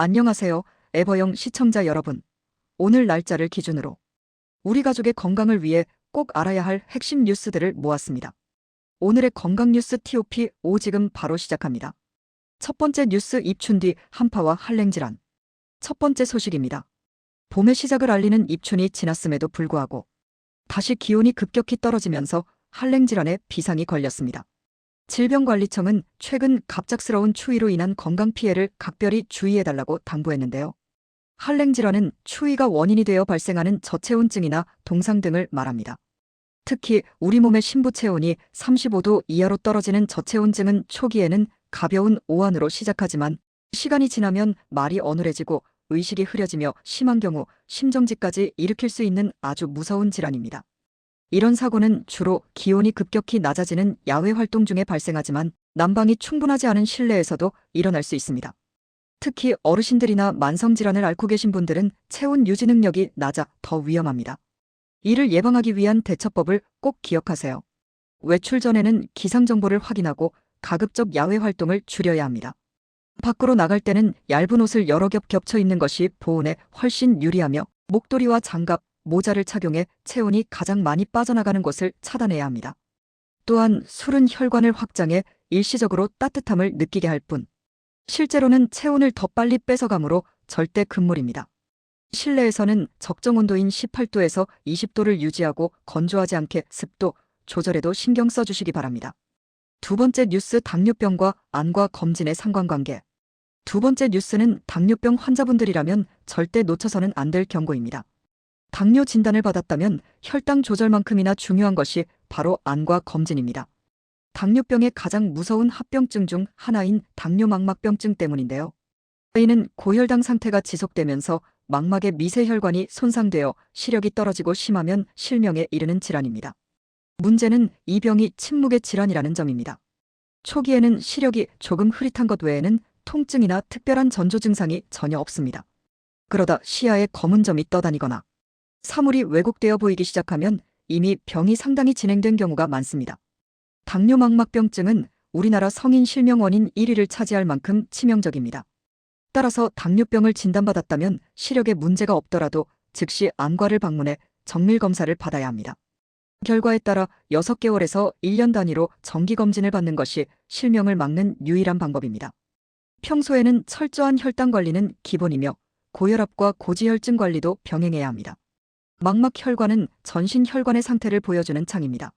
안녕하세요, 에버영 시청자 여러분. 오늘 날짜를 기준으로 우리 가족의 건강을 위해 꼭 알아야 할 핵심 뉴스들을 모았습니다. 오늘의 건강 뉴스 TOP5 지금 바로 시작합니다. 첫 번째 뉴스 입춘 뒤 한파와 한랭질환. 첫 번째 소식입니다. 봄의 시작을 알리는 입춘이 지났음에도 불구하고 다시 기온이 급격히 떨어지면서 한랭질환에 비상이 걸렸습니다. 질병관리청은 최근 갑작스러운 추위로 인한 건강 피해를 각별히 주의해달라고 당부했는데요. 한랭질환은 추위가 원인이 되어 발생하는 저체온증이나 동상 등을 말합니다. 특히 우리 몸의 신부체온이 35도 이하로 떨어지는 저체온증은 초기에는 가벼운 오한으로 시작하지만 시간이 지나면 말이 어눌해지고 의식이 흐려지며 심한 경우 심정지까지 일으킬 수 있는 아주 무서운 질환입니다. 이런 사고는 주로 기온이 급격히 낮아지는 야외 활동 중에 발생하지만 난방이 충분하지 않은 실내에서도 일어날 수 있습니다. 특히 어르신들이나 만성질환을 앓고 계신 분들은 체온 유지 능력이 낮아 더 위험합니다. 이를 예방하기 위한 대처법을 꼭 기억하세요. 외출 전에는 기상 정보를 확인하고 가급적 야외 활동을 줄여야 합니다. 밖으로 나갈 때는 얇은 옷을 여러 겹 겹쳐 입는 것이 보온에 훨씬 유리하며 목도리와 장갑, 모자를 착용해 체온이 가장 많이 빠져나가는 곳을 차단해야 합니다. 또한 술은 혈관을 확장해 일시적으로 따뜻함을 느끼게 할 뿐, 실제로는 체온을 더 빨리 뺏어가므로 절대 금물입니다. 실내에서는 적정 온도인 18도에서 20도를 유지하고 건조하지 않게 습도 조절에도 신경 써주시기 바랍니다. 두 번째 뉴스 당뇨병과 안과 검진의 상관관계. 두 번째 뉴스는 당뇨병 환자분들이라면 절대 놓쳐서는 안 될 경고입니다. 당뇨 진단을 받았다면 혈당 조절만큼이나 중요한 것이 바로 안과 검진입니다. 당뇨병의 가장 무서운 합병증 중 하나인 당뇨망막병증 때문인데요. 이는 고혈당 상태가 지속되면서 망막의 미세혈관이 손상되어 시력이 떨어지고 심하면 실명에 이르는 질환입니다. 문제는 이 병이 침묵의 질환이라는 점입니다. 초기에는 시력이 조금 흐릿한 것 외에는 통증이나 특별한 전조 증상이 전혀 없습니다. 그러다 시야에 검은 점이 떠다니거나 사물이 왜곡되어 보이기 시작하면 이미 병이 상당히 진행된 경우가 많습니다. 당뇨망막병증은 우리나라 성인 실명 원인 1위를 차지할 만큼 치명적입니다. 따라서 당뇨병을 진단받았다면 시력에 문제가 없더라도 즉시 안과를 방문해 정밀 검사를 받아야 합니다. 결과에 따라 6개월에서 1년 단위로 정기검진을 받는 것이 실명을 막는 유일한 방법입니다. 평소에는 철저한 혈당 관리는 기본이며 고혈압과 고지혈증 관리도 병행해야 합니다. 망막혈관은 전신 혈관의 상태를 보여주는 창입니다.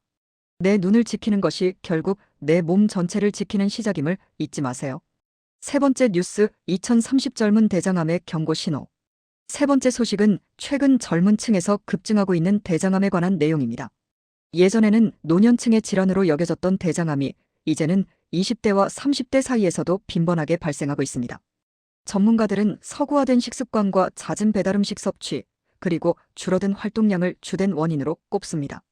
내 눈을 지키는 것이 결국 내 몸 전체를 지키는 시작임을 잊지 마세요. 세 번째 뉴스 2030 젊은 대장암의 경고 신호. 세 번째 소식은 최근 젊은 층에서 급증하고 있는 대장암에 관한 내용입니다. 예전에는 노년층의 질환으로 여겨졌던 대장암이 이제는 20대와 30대 사이에서도 빈번하게 발생하고 있습니다. 전문가들은 서구화된 식습관과 잦은 배달음식 섭취, 그리고 줄어든 활동량을 주된 원인으로 꼽습니다.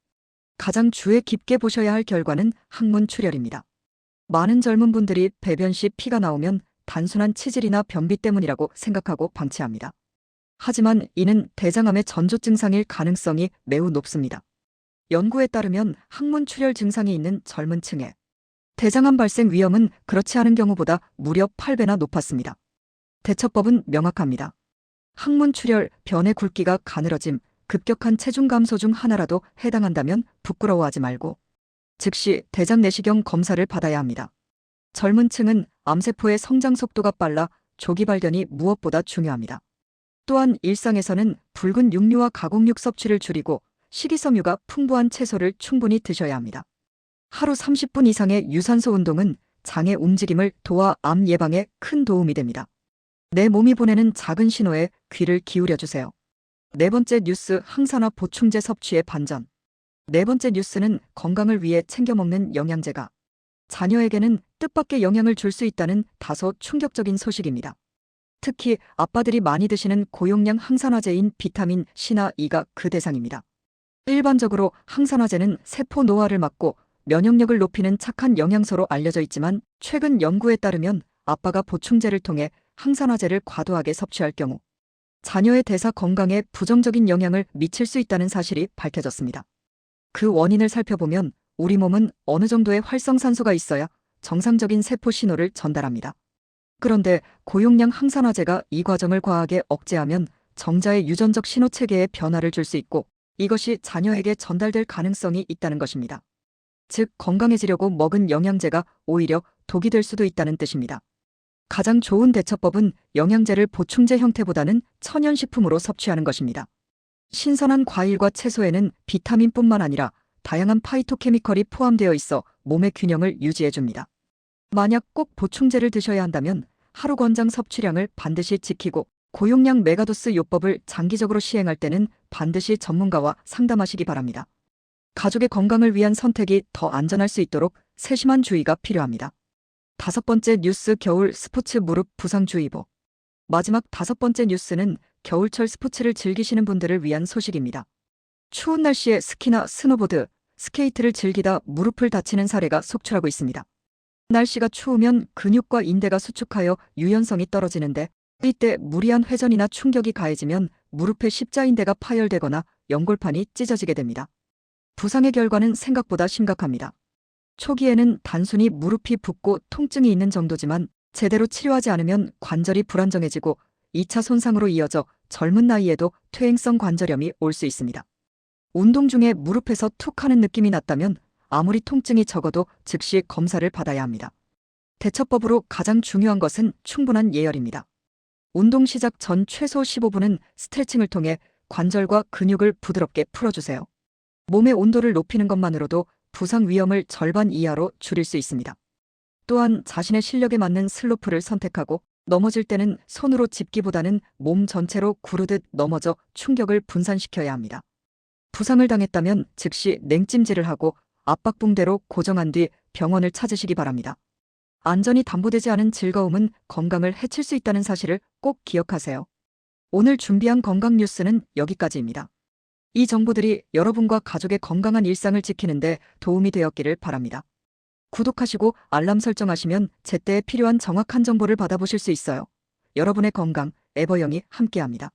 가장 주의 깊게 보셔야 할 결과는 항문 출혈입니다. 많은 젊은 분들이 배변 시 피가 나오면 단순한 치질이나 변비 때문이라고 생각하고 방치합니다. 하지만 이는 대장암의 전조 증상일 가능성이 매우 높습니다. 연구에 따르면 항문 출혈 증상이 있는 젊은 층에 대장암 발생 위험은 그렇지 않은 경우보다 무려 8배나 높았습니다. 대처법은 명확합니다. 항문 출혈, 변의 굵기가 가늘어짐, 급격한 체중 감소 중 하나라도 해당한다면 부끄러워하지 말고 즉시 대장 내시경 검사를 받아야 합니다. 젊은 층은 암세포의 성장 속도가 빨라 조기 발견이 무엇보다 중요합니다. 또한 일상에서는 붉은 육류와 가공육 섭취를 줄이고 식이섬유가 풍부한 채소를 충분히 드셔야 합니다. 하루 30분 이상의 유산소 운동은 장의 움직임을 도와 암 예방에 큰 도움이 됩니다. 내 몸이 보내는 작은 신호에 귀를 기울여 주세요. 네 번째 뉴스 항산화 보충제 섭취의 반전. 네 번째 뉴스는 건강을 위해 챙겨 먹는 영양제가 자녀에게는 뜻밖의 영향을 줄 수 있다는 다소 충격적인 소식입니다. 특히 아빠들이 많이 드시는 고용량 항산화제인 비타민 C나 E가 그 대상입니다. 일반적으로 항산화제는 세포 노화를 막고 면역력을 높이는 착한 영양소로 알려져 있지만 최근 연구에 따르면 아빠가 보충제를 통해 항산화제를 과도하게 섭취할 경우 자녀의 대사 건강에 부정적인 영향을 미칠 수 있다는 사실이 밝혀졌습니다. 그 원인을 살펴보면 우리 몸은 어느 정도의 활성산소가 있어야 정상적인 세포 신호를 전달합니다. 그런데 고용량 항산화제가 이 과정을 과하게 억제하면 정자의 유전적 신호체계에 변화를 줄 수 있고 이것이 자녀에게 전달될 가능성이 있다는 것입니다. 즉, 건강해지려고 먹은 영양제가 오히려 독이 될 수도 있다는 뜻입니다. 가장 좋은 대처법은 영양제를 보충제 형태보다는 천연식품으로 섭취하는 것입니다. 신선한 과일과 채소에는 비타민뿐만 아니라 다양한 파이토케미컬이 포함되어 있어 몸의 균형을 유지해줍니다. 만약 꼭 보충제를 드셔야 한다면 하루 권장 섭취량을 반드시 지키고 고용량 메가도스 요법을 장기적으로 시행할 때는 반드시 전문가와 상담하시기 바랍니다. 가족의 건강을 위한 선택이 더 안전할 수 있도록 세심한 주의가 필요합니다. 5번째 뉴스 겨울 스포츠 무릎 부상 주의보. 마지막 5번째 뉴스는 겨울철 스포츠를 즐기시는 분들을 위한 소식입니다. 추운 날씨에 스키나 스노보드, 스케이트를 즐기다 무릎을 다치는 사례가 속출하고 있습니다. 날씨가 추우면 근육과 인대가 수축하여 유연성이 떨어지는데 이때 무리한 회전이나 충격이 가해지면 무릎의 십자인대가 파열되거나 연골판이 찢어지게 됩니다. 부상의 결과는 생각보다 심각합니다. 초기에는 단순히 무릎이 붓고 통증이 있는 정도지만 제대로 치료하지 않으면 관절이 불안정해지고 2차 손상으로 이어져 젊은 나이에도 퇴행성 관절염이 올 수 있습니다. 운동 중에 무릎에서 툭 하는 느낌이 났다면 아무리 통증이 적어도 즉시 검사를 받아야 합니다. 대처법으로 가장 중요한 것은 충분한 예열입니다. 운동 시작 전 최소 15분은 스트레칭을 통해 관절과 근육을 부드럽게 풀어주세요. 몸의 온도를 높이는 것만으로도 부상 위험을 절반 이하로 줄일 수 있습니다. 또한 자신의 실력에 맞는 슬로프를 선택하고 넘어질 때는 손으로 짚기보다는 몸 전체로 구르듯 넘어져 충격을 분산시켜야 합니다. 부상을 당했다면 즉시 냉찜질을 하고 압박붕대로 고정한 뒤 병원을 찾으시기 바랍니다. 안전이 담보되지 않은 즐거움은 건강을 해칠 수 있다는 사실을 꼭 기억하세요. 오늘 준비한 건강 뉴스는 여기까지입니다. 이 정보들이 여러분과 가족의 건강한 일상을 지키는 데 도움이 되었기를 바랍니다. 구독하시고 알람 설정하시면 제때에 필요한 정확한 정보를 받아보실 수 있어요. 여러분의 건강, 에버영이 함께합니다.